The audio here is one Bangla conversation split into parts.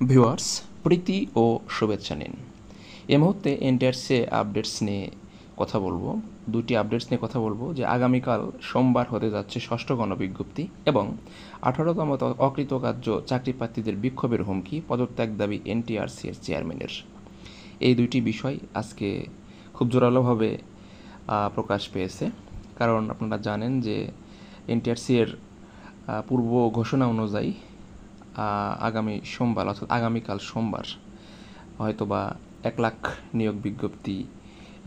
ভিউয়ার্স, প্রীতি ও শুভেচ্ছা নিন। এই মুহূর্তে এনটিআরসি আপডেটস নিয়ে কথা বলবো। দুটি আপডেটস নিয়ে কথা বলবো যে আগামীকাল সোমবার হতে যাচ্ছে ষষ্ঠ গণবিজ্ঞপ্তি এবং 18তম অকৃতকার্য চাকরি প্রার্থীদের বিক্ষোভের হুমকি, পদত্যাগ দাবি এনটিআরসি এর চেয়ারম্যানের। এই দুইটি বিষয় আজকে খুব জোরালোভাবে প্রকাশ পেয়েছে। কারণ আপনারা জানেন যে এনটিআরসি এর পূর্ব ঘোষণা অনুযায়ী আগামী সোমবার অর্থাৎ আগামীকাল সোমবার হয়তোবা 1 লাখ নিয়োগ বিজ্ঞপ্তি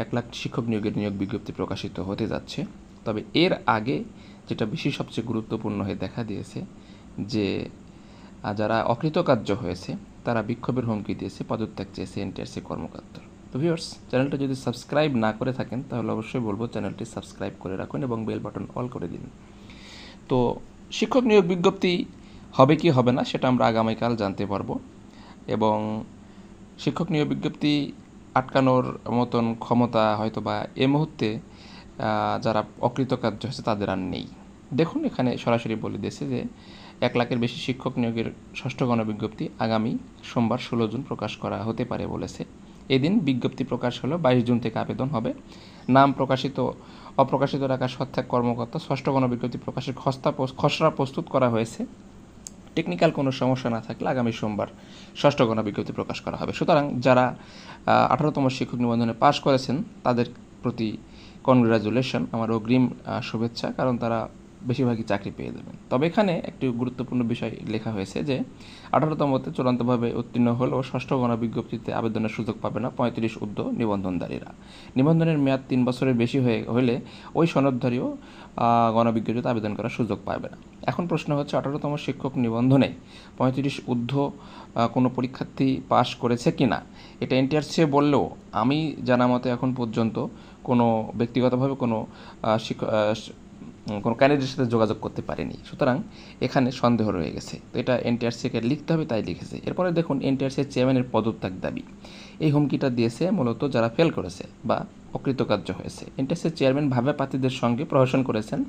1 লাখ শিক্ষক নিয়োগের নিয়োগ বিজ্ঞপ্তি প্রকাশিত হতে যাচ্ছে। তবে এর আগে যেটা বেশি সবচেয়ে গুরুত্বপূর্ণ হয়ে দেখা দিয়েছে যে যারা অকৃতকার্য হয়েছে তারা বিক্ষোভের হুমকি দিয়েছে, পদত্যাগ চেয়েছে এনটিআরসি কর্মকর্তা। তো ভিউয়ার্স, চ্যানেলটা যদি সাবস্ক্রাইব না করে থাকেন তাহলে অবশ্যই বলবো চ্যানেলটি সাবস্ক্রাইব করে রাখুন এবং বেল বাটন অল করে দিন। তো শিক্ষক নিয়োগ বিজ্ঞপ্তি হবে কি হবে না সেটা আমরা আগামীকাল জানতে পারবো এবং শিক্ষক নিয়োগ বিজ্ঞপ্তি আটকানোর মতন ক্ষমতা হয়তো বা এ মুহূর্তে যারা অকৃতকার্য হয়েছে তাদের আর নেই। দেখুন, এখানে সরাসরি বলে দিয়েছে যে 1 লাখের বেশি শিক্ষক নিয়োগের ষষ্ঠ গণবিজ্ঞপ্তি আগামী সোমবার 16 জুন প্রকাশ করা হতে পারে বলেছে। এদিন বিজ্ঞপ্তি প্রকাশ হলো, 22 জুন থেকে আবেদন হবে। নাম অপ্রকাশিত রাখা সত্ত্বেও কর্মকর্তা ষষ্ঠ গণবিজ্ঞপ্তি প্রকাশের খসড়া প্রস্তুত করা হয়েছে। টেকনিক্যাল কোনো সমস্যা না থাকলে আগামী সোমবার ষষ্ঠ গণবিজ্ঞপ্তি প্রকাশ করা হবে। সুতরাং যারা 18তম শিক্ষক নিবন্ধনে পাশ করেছেন তাদের প্রতি কনগ্রাচুলেশন, আমার অগ্রিম শুভেচ্ছা, কারণ তারা বেশিরভাগই চাকরি পেয়ে যাবেন। তবে এখানে একটি গুরুত্বপূর্ণ বিষয় লেখা হয়েছে যে 18তমতে চূড়ান্তভাবে উত্তীর্ণ হলেও ষষ্ঠ গণবিজ্ঞপ্তিতে আবেদনের সুযোগ পাবে না 35 ঊর্ধ্ব নিবন্ধনধারীরা। নিবন্ধনের মেয়াদ 3 বছরের বেশি হলে ওই সনদধারীও গণবিজ্ঞপ্তিতে আবেদন করার সুযোগ পাবে না। এখন প্রশ্ন হচ্ছে, 18তম শিক্ষক নিবন্ধনে 35 ঊর্ধ্ব কোনো পরীক্ষার্থী পাশ করেছে কি না। এটা এনটিআরসি বললেও আমি জানা মতে এখন পর্যন্ত কোনো ব্যক্তিগতভাবে কোনো ক্যান্ডিডেটের সাথে যোগাযোগ করতে পারেনি। সুতরাং এখানে সন্দেহ রয়ে গেছে। তো এটা এনটিআরসিকে লিখতে হবে, তাই লিখেছে। এরপরে দেখুন, এনটিআরসির চেয়ারম্যানের পদত্যাগ দাবি। এই হুমকিটা দিয়েছে মূলত যারা ফেল করেছে বা অকৃতকার্য হয়েছে। এনটিআরসির চেয়ারম্যান ভাবে প্রার্থীদের সঙ্গে প্রহসন করেছেন।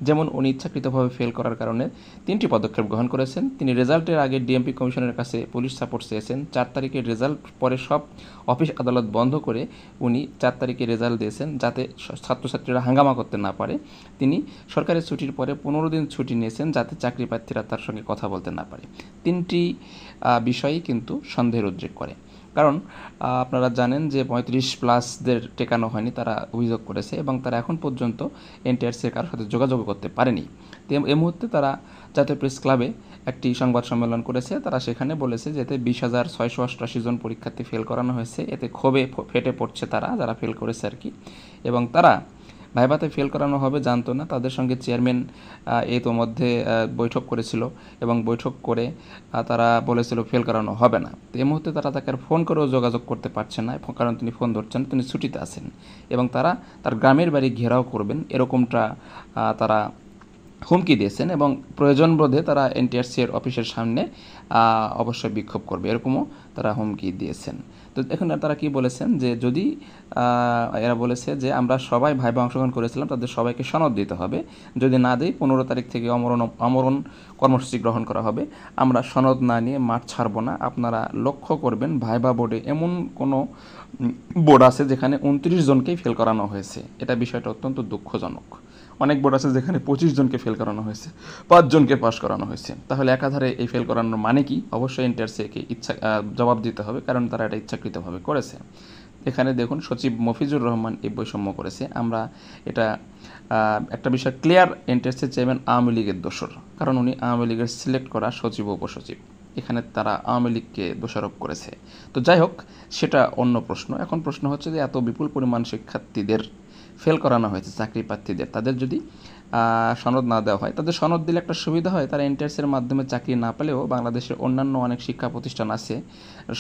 যেমন, উনি ইচ্ছাকৃতভাবে ফেল করার কারণে 3টি পদক্ষেপ গ্রহণ করেছেন। তিনি রেজাল্টের আগে ডিএমপি কমিশনের কাছে পুলিশ সাপোর্ট চেয়েছেন। 4 তারিখের রেজাল্ট পরে সব অফিস আদালত বন্ধ করে উনি 4 তারিখে রেজাল্ট দিয়েছেন যাতে ছাত্রছাত্রীরা হাঙ্গামা করতে না পারে। তিনি সরকারি ছুটির পরে 15 দিন ছুটি নিয়েছেন যাতে চাকরি প্রার্থীরা তার সঙ্গে কথা বলতে না পারে। 3টি বিষয়ই কিন্তু সন্দেহের উদ্রেক করে। কারণ আপনারা জানেন যে 35+দের টেকানো হয়নি, তারা অভিযোগ করেছে এবং তারা এখন পর্যন্ত এনটিআরসির কারোর সাথে যোগাযোগ করতে পারেনি। এই মুহূর্তে তারা জাতীয় প্রেস ক্লাবে একটি সংবাদ সম্মেলন করেছে। তারা সেখানে বলেছে যে এতে 20,688 জন পরীক্ষার্থী ফেল করানো হয়েছে। এতে ক্ষোভে ফেটে পড়ছে তারা, যারা ফেল করেছে আর কি। এবং তারা ভাইভাতে ফেল করানো হবে জানতো না। তাদের সঙ্গে চেয়ারম্যান মধ্যে বৈঠক করেছিল এবং বৈঠক করে তারা বলেছিল ফেল করানো হবে না। তো এই মুহূর্তে তারা তাকে ফোন করেও যোগাযোগ করতে পারছে না, কারণ তিনি ফোন ধরছেন, তিনি ছুটিতে আছেন এবং তারা তার গ্রামের বাড়ি ঘেরাও করবেন এরকমটা তারা হুমকি দিয়েছেন এবং প্রয়োজন বোধে তারা এনটিআরসি এর অফিসের সামনে অবশ্যই বিক্ষোভ করবে, এরকমও তারা হুমকি দিয়েছেন। তো এখন তারা কি বলেছেন যে যদি এরা বলেছে যে আমরা সবাই ভাইবা অংশগ্রহণ করেছিলাম, তাদের সবাইকে সনদ দিতে হবে। যদি না দেয় 15 তারিখ থেকে আমরণ কর্মসূচি গ্রহণ করা হবে। আমরা সনদ না নিয়ে মাঠ ছাড়ব না। আপনারা লক্ষ্য করবেন ভাইবা বোর্ডে এমন কোনো বোর্ড আছে যেখানে 29 জনকেই ফেল করানো হয়েছে। এটা বিষয়টা অত্যন্ত দুঃখজনক। অনেক বোর্ড আছে যেখানে 25 জনকে ফেল করানো হয়েছে, 5 জনকে পাস করানো হয়েছে। তাহলে একাধারে এই ফেল করানোর মানে কি? অবশ্যই এনটিআরসিকে জবাব দিতে হবে, কারণ তারা এটা ইচ্ছাকৃতভাবে করেছে। এখানে দেখুন, সচিব মফিজুর রহমান এই বৈষম্য করেছে। আমরা এটা একটা বিষয় ক্লিয়ার, এনটিআরসির চেয়ারম্যান আওয়ামী লীগের দোসর, কারণ উনি আওয়ামী লীগের সিলেক্ট করা সচিব ও উপসচিব। এখানে তারা আওয়ামী লীগকে দোষারোপ করেছে। তো যাই হোক, সেটা অন্য প্রশ্ন। এখন প্রশ্ন হচ্ছে যে এত বিপুল পরিমাণ শিক্ষার্থীদের ফেল করানো হয়েছে, চাকরি প্রার্থীদের, তাদের যদি সনদ না দেওয়া হয়, তাদের সনদ দিলে একটা সুবিধা হয়, তারা এনটিআরসির মাধ্যমে চাকরি না পেলেও বাংলাদেশের অন্যান্য অনেক শিক্ষা প্রতিষ্ঠান আছে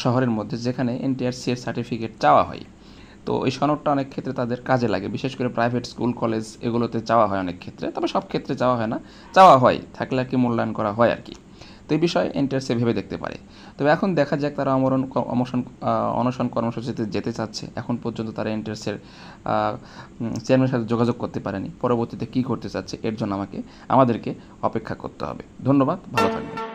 শহরের মধ্যে যেখানে এনটিআরসি এর সার্টিফিকেট চাওয়া হয়। তো এই সনদটা অনেক ক্ষেত্রে তাদের কাজে লাগে, বিশেষ করে প্রাইভেট স্কুল কলেজ এগুলোতে চাওয়া হয় অনেক ক্ষেত্রে, তবে সব ক্ষেত্রে চাওয়া হয় না, চাওয়া হয় থাকলে আর কি মূল্যায়ন করা হয় আর কি। তো এই বিষয়ে এনটিআরসি ভেবে দেখতে পারে। তবে এখন দেখা যাক তারা অনশন কর্মসূচিতে যেতে চাচ্ছে। এখন পর্যন্ত তারা এনটিআরসির চেয়ারম্যানের সাথে যোগাযোগ করতে পারেনি। পরবর্তীতে কী করতে চাচ্ছে এর জন্য আমাদেরকে অপেক্ষা করতে হবে। ধন্যবাদ, ভালো থাকবেন।